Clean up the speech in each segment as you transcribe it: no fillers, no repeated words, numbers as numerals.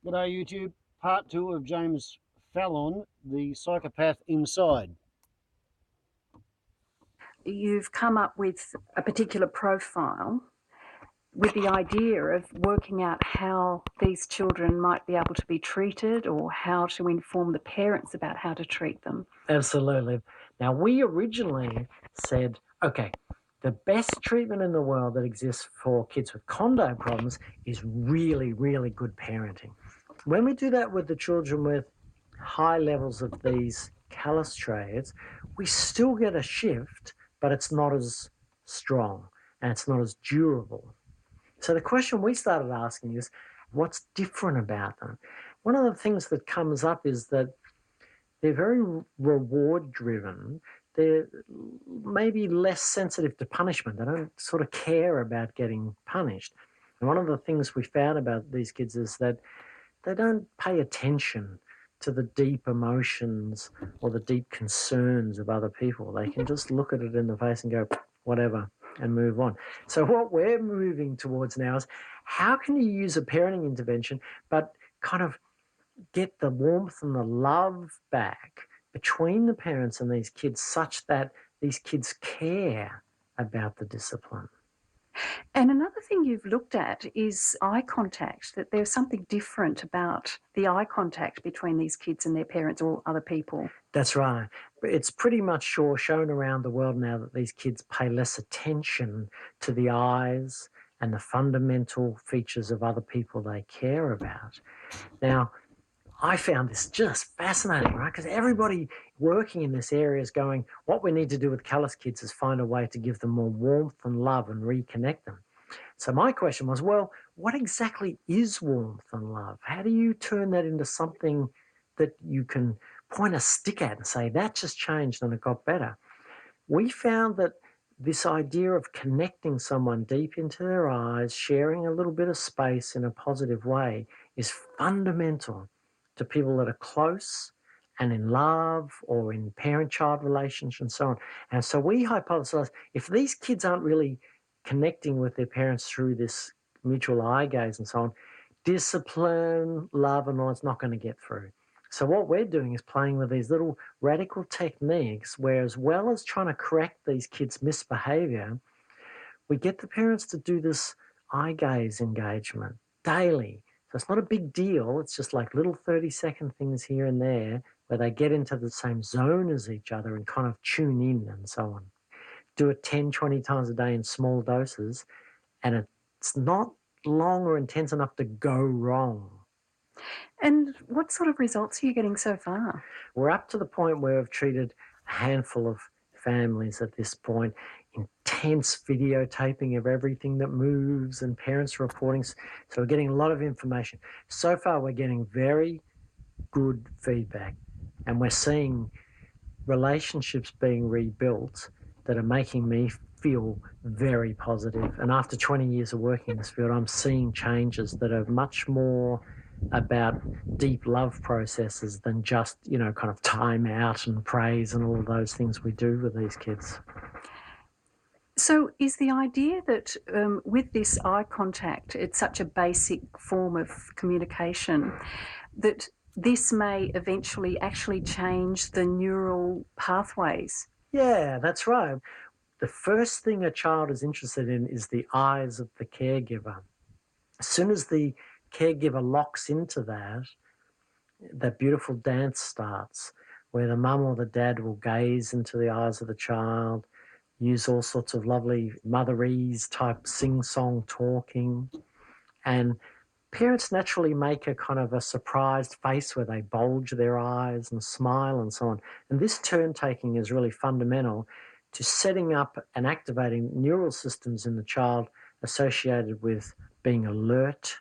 G'day YouTube, part two of James Fallon, the psychopath inside. You've come up with a particular profile with the idea of working out how these children might be able to be treated or how to inform the parents about how to treat them. Absolutely. Now, we originally said, okay, the best treatment in the world that exists for kids with condo problems is really, really good parenting. When we do that with the children with high levels of these callous traits, we still get a shift, but it's not as strong and it's not as durable. So the question we started asking is, what's different about them? One of the things that comes up is that they're very reward driven. They're maybe less sensitive to punishment. They don't sort of care about getting punished. And one of the things we found about these kids is that they don't pay attention to the deep emotions or the deep concerns of other people. They can just look at it in the face and go, whatever, and move on. So what we're moving towards now is how can you use a parenting intervention but kind of get the warmth and the love back between the parents and these kids such that these kids care about the discipline. And another thing you've looked at is eye contact, that there's something different about the eye contact between these kids and their parents or other people. That's right. It's pretty much shown around the world now that these kids pay less attention to the eyes and the fundamental features of other people they care about. Now, I found this just fascinating, right? Because everybody working in this area is going, what we need to do with callous kids is find a way to give them more warmth and love and reconnect them. So my question was, well, what exactly is warmth and love? How do you turn that into something that you can point a stick at and say, that just changed and it got better? We found that this idea of connecting someone deep into their eyes, sharing a little bit of space in a positive way is fundamental to people that are close and in love or in parent-child relations and so on. And so we hypothesized if these kids aren't really connecting with their parents through this mutual eye gaze and so on, discipline, love and all, it's not going to get through. So what we're doing is playing with these little radical techniques where as well as trying to correct these kids' misbehavior, we get the parents to do this eye gaze engagement daily. So it's not a big deal. It's just like little 30-second things here and there where they get into the same zone as each other and kind of tune in and so on. Do it 10, 20 times a day in small doses, and it's not long or intense enough to go wrong. And what sort of results are you getting so far? We're up to the point where we've treated a handful of families at this point, intense videotaping of everything that moves and parents reporting. So we're getting a lot of information. So far, we're getting very good feedback, and we're seeing relationships being rebuilt that are making me feel very positive. And after 20 years of working in this field, I'm seeing changes that are much more about deep love processes than just, kind of time out and praise and all of those things we do with these kids. So is the idea that with this eye contact, it's such a basic form of communication, that this may eventually actually change the neural pathways? Yeah, that's right. The first thing a child is interested in is the eyes of the caregiver. As soon as the caregiver locks into that beautiful dance starts where the mum or the dad will gaze into the eyes of the child, use all sorts of lovely motherese type sing-song talking, and parents naturally make a kind of a surprised face where they bulge their eyes and smile and so on. And this turn-taking is really fundamental to setting up and activating neural systems in the child associated with being alert,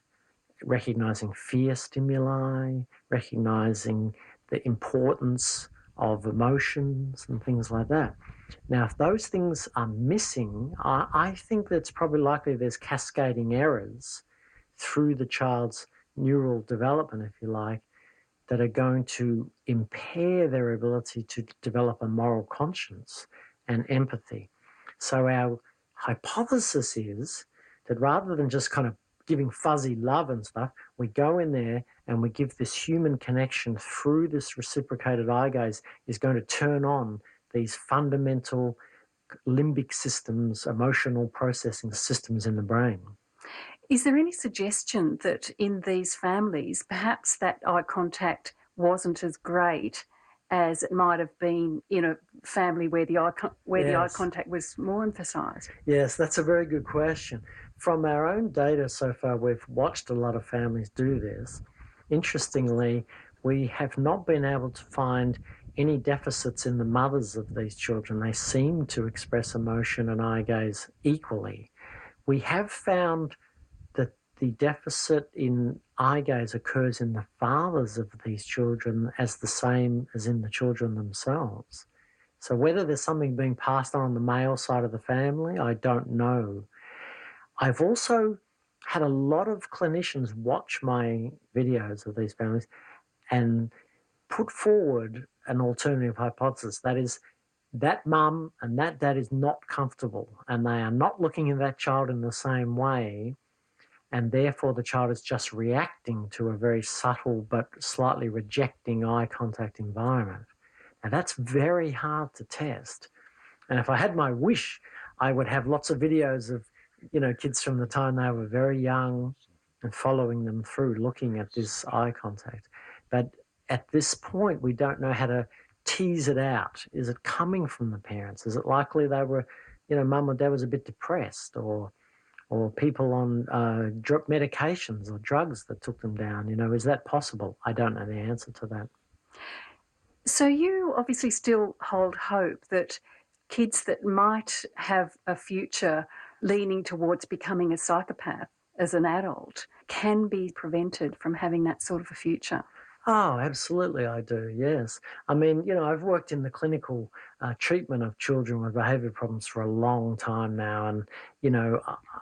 recognizing fear stimuli, recognizing the importance of emotions and things like that. Now, if those things are missing, I think that's probably likely there's cascading errors through the child's neural development, if you like, that are going to impair their ability to develop a moral conscience and empathy. So our hypothesis is that rather than just kind of giving fuzzy love and stuff. We go in there and we give this human connection through this reciprocated eye gaze is going to turn on these fundamental limbic systems, emotional processing systems in the brain. Is there any suggestion that in these families, perhaps that eye contact wasn't as great as it might have been in a family where the eye contact was more emphasised? Yes, that's a very good question. From our own data so far, we've watched a lot of families do this. Interestingly, we have not been able to find any deficits in the mothers of these children. They seem to express emotion and eye gaze equally. We have found that the deficit in eye gaze occurs in the fathers of these children as the same as in the children themselves. So whether there's something being passed on the male side of the family, I don't know. I've also had a lot of clinicians watch my videos of these families and put forward an alternative hypothesis. That is, that mum and that dad is not comfortable and they are not looking at that child in the same way, and therefore the child is just reacting to a very subtle but slightly rejecting eye contact environment. Now that's very hard to test. And if I had my wish, I would have lots of videos of, kids from the time they were very young and following them through, looking at this eye contact. But at this point, we don't know how to tease it out. Is it coming from the parents? Is it likely they were, mum or dad was a bit depressed, or people on medications or drugs that took them down? Is that possible? I don't know the answer to that. So you obviously still hold hope that kids that might have a future leaning towards becoming a psychopath as an adult can be prevented from having that sort of a future. Oh, absolutely, I do, yes. I mean, I've worked in the clinical treatment of children with behaviour problems for a long time now, and,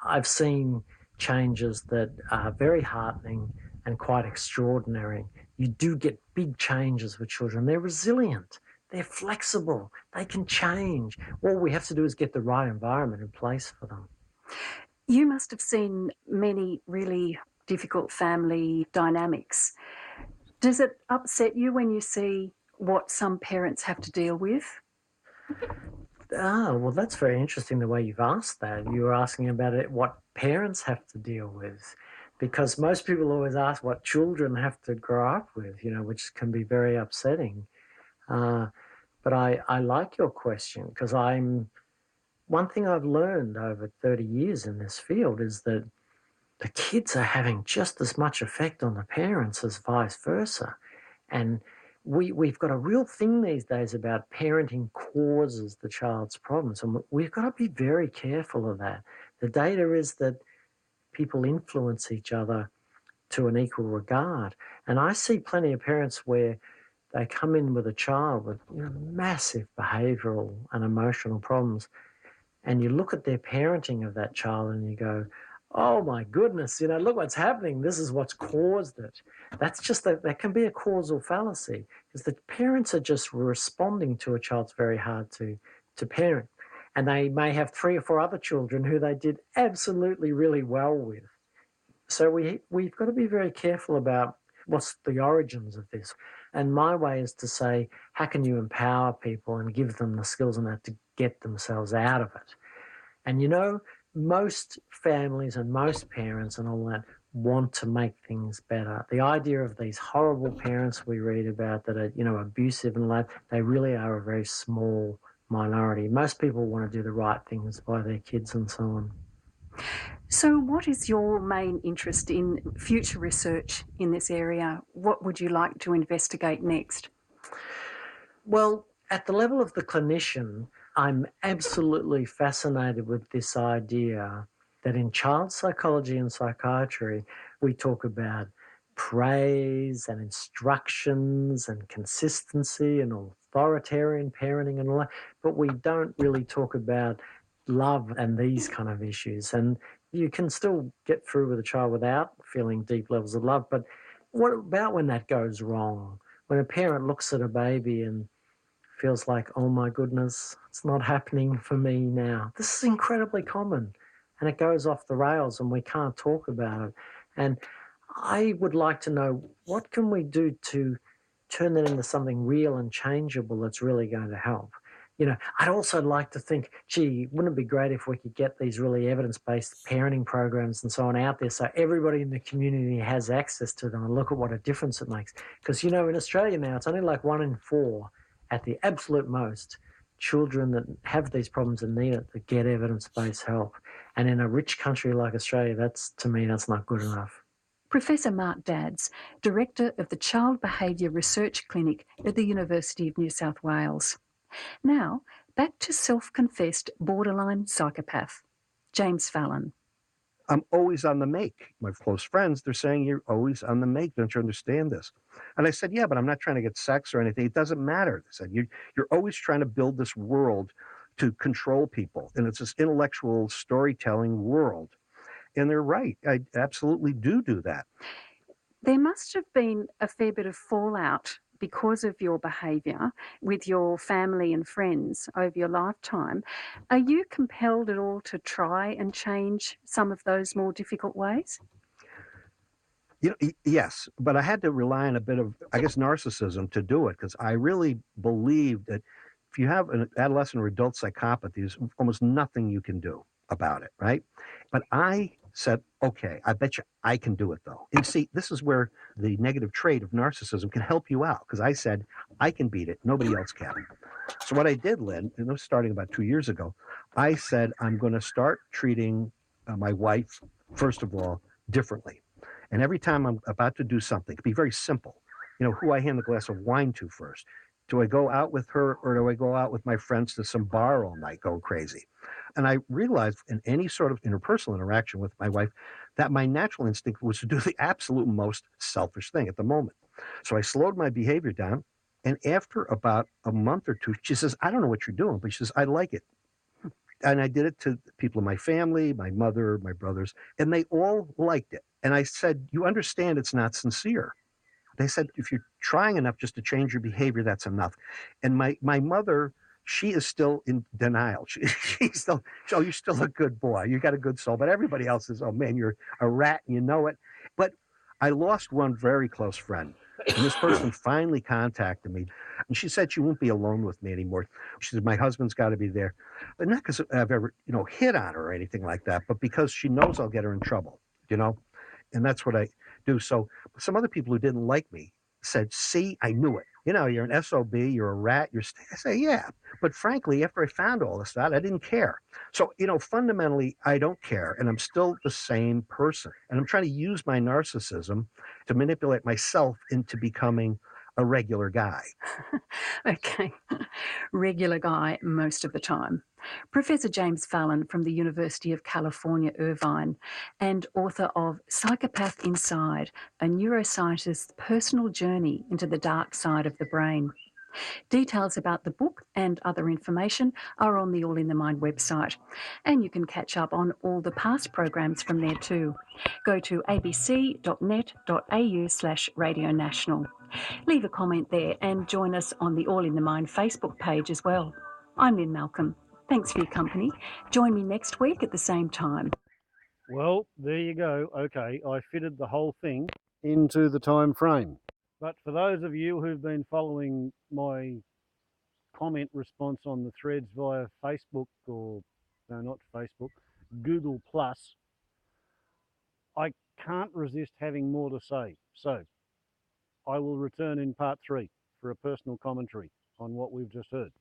I've seen changes that are very heartening and quite extraordinary. You do get big changes with children. They're resilient, they're flexible, they can change. All we have to do is get the right environment in place for them. You must have seen many really difficult family dynamics. Does it upset you when you see what some parents have to deal with? Well, that's very interesting the way you've asked that. You were asking about it, what parents have to deal with, because most people always ask what children have to grow up with, which can be very upsetting. But I like your question, because one thing I've learned over 30 years in this field is that the kids are having just as much effect on the parents as vice versa. And we've got a real thing these days about parenting causes the child's problems. And we've got to be very careful of that. The data is that people influence each other to an equal regard. And I see plenty of parents where they come in with a child with massive behavioural and emotional problems, and you look at their parenting of that child and you go, oh my goodness, look what's happening. This is what's caused it. That's just that can be a causal fallacy, because the parents are just responding to a child's very hard to parent. And they may have 3 or 4 other children who they did absolutely really well with. So we've got to be very careful about what's the origins of this. And my way is to say, how can you empower people and give them the skills and that to get themselves out of it? And most families and most parents and all that want to make things better. The idea of these horrible parents we read about that are, abusive and like, they really are a very small minority. Most people want to do the right things by their kids and so on. So what is your main interest in future research in this area? What would you like to investigate next? Well, at the level of the clinician, I'm absolutely fascinated with this idea that in child psychology and psychiatry, we talk about praise and instructions and consistency and authoritarian parenting and all that, but we don't really talk about love and these kind of issues. And you can still get through with a child without feeling deep levels of love, but what about when that goes wrong? When a parent looks at a baby and feels like, oh my goodness, it's not happening for me now. This is incredibly common. and it goes off the rails and we can't talk about it. And I would like to know, what can we do to turn that into something real and changeable that's really going to help? I'd also like to think, gee, wouldn't it be great if we could get these really evidence-based parenting programs and so on out there so everybody in the community has access to them, and look at what a difference it makes. Because, in Australia now, it's only like 1 in 4 at the absolute most children that have these problems and need it that get evidence-based help. And in a rich country like Australia, to me, that's not good enough. Professor Mark Dadds, Director of the Child Behaviour Research Clinic at the University of New South Wales. Now, back to self-confessed borderline psychopath, James Fallon. I'm always on the make. My close friends, they're saying, you're always on the make. Don't you understand this? And I said, yeah, but I'm not trying to get sex or anything. It doesn't matter. They said, you're always trying to build this world to control people. And it's this intellectual storytelling world. And they're right. I absolutely do that. There must have been a fair bit of fallout because of your behaviour with your family and friends over your lifetime. Are you compelled at all to try and change some of those more difficult ways? Yes, but I had to rely on a bit of, I guess, narcissism to do it, because I really believe that if you have an adolescent or adult psychopathy, there's almost nothing you can do about it, right? But I said, okay, I bet you I can do it, though. And see, this is where the negative trait of narcissism can help you out, because I said, I can beat it. Nobody else can. So what I did, Lynn, and it was starting about 2 years ago, I said, I'm going to start treating my wife, first of all, differently. And every time I'm about to do something, it could be very simple. Who I hand the glass of wine to first. Do I go out with her, or do I go out with my friends to some bar all night going crazy? And I realized in any sort of interpersonal interaction with my wife that my natural instinct was to do the absolute most selfish thing at the moment. So I slowed my behavior down. And after about a month or two, she says, I don't know what you're doing, but she says, I like it. And I did it to people in my family, my mother, my brothers, and they all liked it. And I said, you understand it's not sincere. They said, if you're trying enough just to change your behavior, that's enough. And my mother, she is still in denial. She's still, oh, you're still a good boy. You got a good soul. But everybody else is, oh, man, you're a rat and you know it. But I lost one very close friend. And this person finally contacted me. And she said she won't be alone with me anymore. She said, my husband's got to be there. But not because I've ever, hit on her or anything like that, but because she knows I'll get her in trouble, And that's what I do. So some other people who didn't like me said, see, I knew it. You're an SOB, you're a rat. I say, yeah. But frankly, after I found all this out, I didn't care. So, fundamentally, I don't care. And I'm still the same person. And I'm trying to use my narcissism to manipulate myself into becoming a regular guy. Okay. Regular guy most of the time. Professor James Fallon from the University of California, Irvine, and author of Psychopath Inside, a neuroscientist's personal journey into the dark side of the brain. Details about the book and other information are on the All in the Mind website, and you can catch up on all the past programs from there too. Go to abc.net.au/Radio National. Leave a comment there and join us on the All in the Mind Facebook page as well. I'm Lynn Malcolm. Thanks for your company. Join me next week at the same time. Well, there you go. Okay, I fitted the whole thing into the time frame. But for those of you who've been following my comment response on the threads via Facebook, or no, not Facebook, Google Plus, I can't resist having more to say. So I will return in part 3 for a personal commentary on what we've just heard.